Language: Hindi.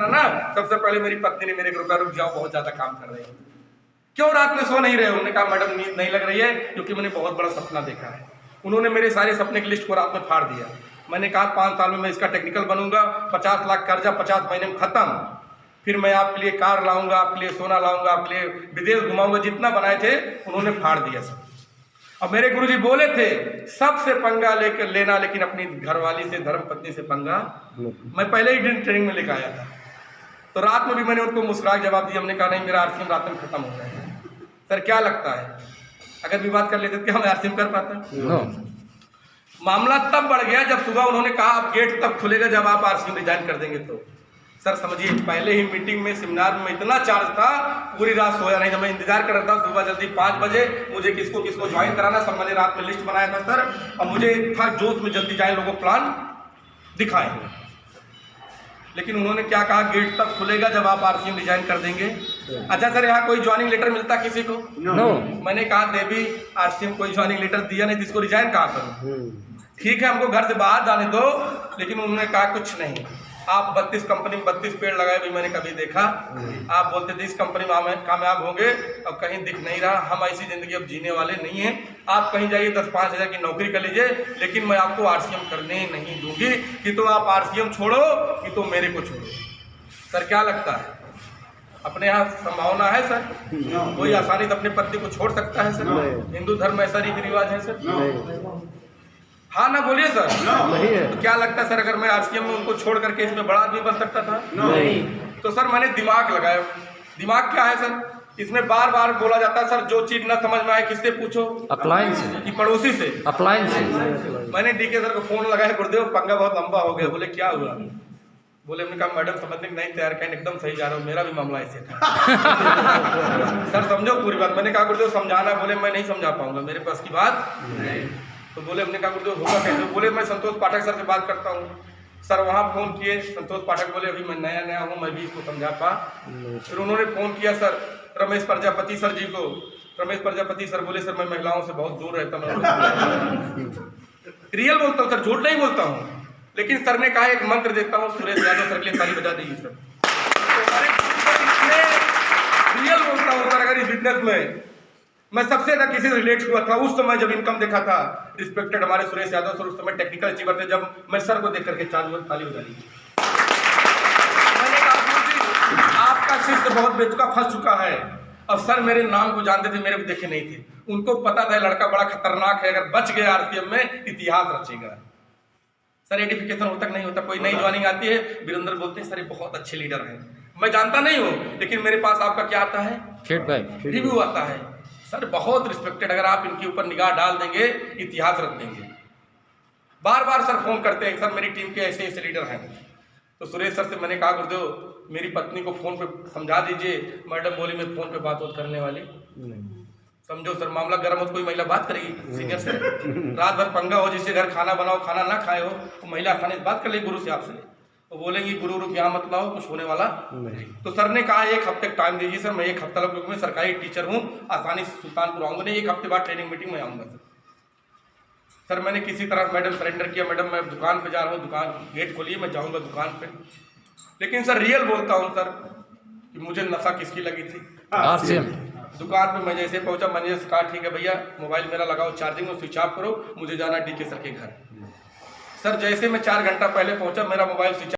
करना ना, सबसे पहले मेरी पत्नी ने मेरे को रुका, रुक जाओ बहुत ज्यादा काम कर रहे हो, क्यों रात में सो नहीं रहे हो? उन्होंने कहा मैडम नींद नहीं लग रही है क्योंकि मैंने बहुत बड़ा सपना देखा है। उन्होंने मेरे सारे सपने की लिस्ट को रात में फाड़ दिया। मैंने कहा 5 साल में मैं इसका टेक्निकल बनूंगा, 50 लाख कर्जा 50 महीने में खत्म, फिर मैं आपके लिए कार लाऊंगा, आपके लिए सोना लाऊंगा, आपके लिए विदेश घुमाऊंगा, जितना बनाए थे उन्होंने फाड़ दिया सब। अब मेरे गुरुजी बोले थे सबसे पंगा लेकर लेना, लेकिन अपनी घरवाली से, धर्मपत्नी से पंगा। मैं पहले ही दिन ट्रेनिंग में लेकर आया था, तो रात में भी मैंने उनको मुस्कुरा जवाब दिया। हमने कहा नहीं, मेरा आरसीएम रात में खत्म हो जाएगा। सर क्या लगता है अगर विवाद कर लेते तो क्या हम आरसीएम कर पाते? मामला तब बढ़ गया जब सुबह उन्होंने कहा आप गेट तब खुलेगा जब आप आरसीएम रिजाइन कर देंगे। तो सर समझिए, पहले ही मीटिंग में, सेमिनार में इतना चार्ज था, पूरी रात सोया नहीं। जब मैं इंतजार कर रहा था सुबह जल्दी 5 बजे मुझे किसको किसको ज्वाइन कराना, सब मैंने रात में लिस्ट बनाया था सर। और मुझे था जोश में जल्दी जाए, लोगों को प्लान दिखाएंगे। लेकिन उन्होंने क्या कहा, गेट तब खुलेगा जब आप आरसीएम रिजाइन कर देंगे। अच्छा सर, यहाँ कोई ज्वाइनिंग लेटर मिलता किसी को? नो। मैंने कहा देवी आरसीएम कोई ज्वाइनिंग लेटर दिया नहीं, जिसको रिजाइन कहा करूँ? ठीक है हमको घर से बाहर जाने दो। लेकिन उन्होंने कहा कुछ नहीं, आप 32 कंपनी में 32 पेड़ लगाए भी मैंने कभी देखा। आप बोलते थे इस कंपनी में कामयाब होंगे, अब कहीं दिख नहीं रहा। हम ऐसी जिंदगी अब जीने वाले नहीं हैं। आप कहीं जाइए 10-5 हज़ार की नौकरी कर लीजिए, लेकिन मैं आपको आरसीएम करने नहीं दूंगी। कि तो आप आरसीएम छोड़ो कि तो मेरे को छोड़ो। सर क्या लगता है, अपने यहाँ संभावना है सर? कोई आसानी से अपने पति को छोड़ सकता है सर? हिंदू धर्म में ऐसा रीति रिवाज है सर? हाँ ना बोलिए सर। नहीं है। तो क्या लगता है सर, अगर मैं आरसीएम में उनको छोड़ करके इसमें बड़ा आदमी बन सकता था? नहीं। तो सर मैंने दिमाग लगाया। दिमाग क्या है सर? इसमें बार बार बोला जाता है सर जो चीज ना समझ में आए किससे पूछो? अप्लायंस से कि पड़ोसी से? अप्लायंस से। मैंने डीके सर को फोन लगाया, गुरुदेव पंगा बहुत लंबा हो गया। बोले क्या हुआ? बोले हमने कहा मैडम समझने नहीं तैयार, कहीं एकदम सही जा रहा हूँ, मेरा भी मामला ऐसे था। सर समझो पूरी बात। मैंने कहा गुरुदेव समझाना। बोले मैं नहीं समझा पाऊंगा, मेरे पास की बात नहीं। तो बोले हमने कहा गुरुदेव होगा कैसे? बोले मैं संतोष पाठक सर से बात करता हूँ। सर वहाँ फोन किए, संतोष पाठक बोले अभी मैं नया हूँ, मैं भी इसको समझा पा। फिर उन्होंने फोन किया सर रमेश प्रजापति सर जी को। रमेश प्रजापति सर बोले सर मैं महिलाओं से बहुत दूर रहता हूँ। रियल बोलता हूँ सर, झूठ नहीं बोलता हूँ। लेकिन सर ने कहा एक मंत्र देता हूँ, सुरेश यादव सर के लिए ताली बजा दीजिए सर। रियल बोलता हूँ सर। अगर इस बिजनेस में मैं सबसे ज्यादा किसी से रिलेट हुआ था उस समय जब इनकम देखा था, रिस्पेक्टेड हमारे सुरेश यादव सर उस समय टेक्निकल अचीवर थे। जब मैं सर को देख करके 4 लोग ताली बजा ली। मैंने कहा आपका शिष्य बहुत बेतुका फंस चुका है। अब सर मेरे नाम को जानते थे, मेरे को देखे नहीं थे। उनको पता था लड़का बड़ा खतरनाक है, अगर बच गया आरसीएम में इतिहास रचेगा। सर एडिफिकेशन होता नहीं होता, कोई नई ज्वाइनिंग आती है, वीरेंद्र बोलते हैं सर ये बहुत अच्छे लीडर हैं। मैं जानता नहीं हूँ, लेकिन मेरे पास आपका क्या आता है? फीडबैक, रिव्यू आता है। सर बहुत रिस्पेक्टेड, अगर आप इनके ऊपर निगाह डाल देंगे इतिहास रख देंगे। बार बार सर फोन करते हैं सर मेरी टीम के ऐसे ऐसे लीडर हैं। तो सुरेश सर से मैंने कहा गुरुदेव मेरी पत्नी को फोन पे समझा दीजिए। मैडम बोली मैं फोन पे बात करने वाली नहीं। समझो सर मामला गर्म हो तो कोई महिला बात करेगी सीनियर से? रात भर पंगा हो, जिससे घर खाना बनाओ खाना ना खाए हो, तो महिला खाने से बात कर लेगी गुरु से आपसे, तो बोलेंगी गुरु रुक यहाँ मत लाओ, कुछ होने वाला नहीं। तो सर ने कहा 1 हफ्ते टाइम दीजिए सर, मैं 1 हफ्ता लग, क्योंकि मैं सरकारी टीचर हूँ, आसानी से सुल्तानपुर आऊँगा नहीं, 1 हफ्ते बाद ट्रेनिंग मीटिंग में आऊँगा सर। मैंने किसी तरह मैडम सरेंडर किया, मैडम मैं दुकान पे जा रहा हूँ, दुकान गेट खोलिए मैं जाऊँगा दुकान पे। लेकिन सर रियल बोलता हूँ सर कि मुझे नशा किसकी लगी थी? दुकान पे मैं जैसे पहुंचा, मैंने कहा ठीक है भैया मोबाइल मेरा लगाओ चार्जिंग में, स्विच ऑफ करो, मुझे जाना डीके सर के घर। सर जैसे मैं 4 घंटा पहले पहुंचा, मेरा मोबाइल स्विच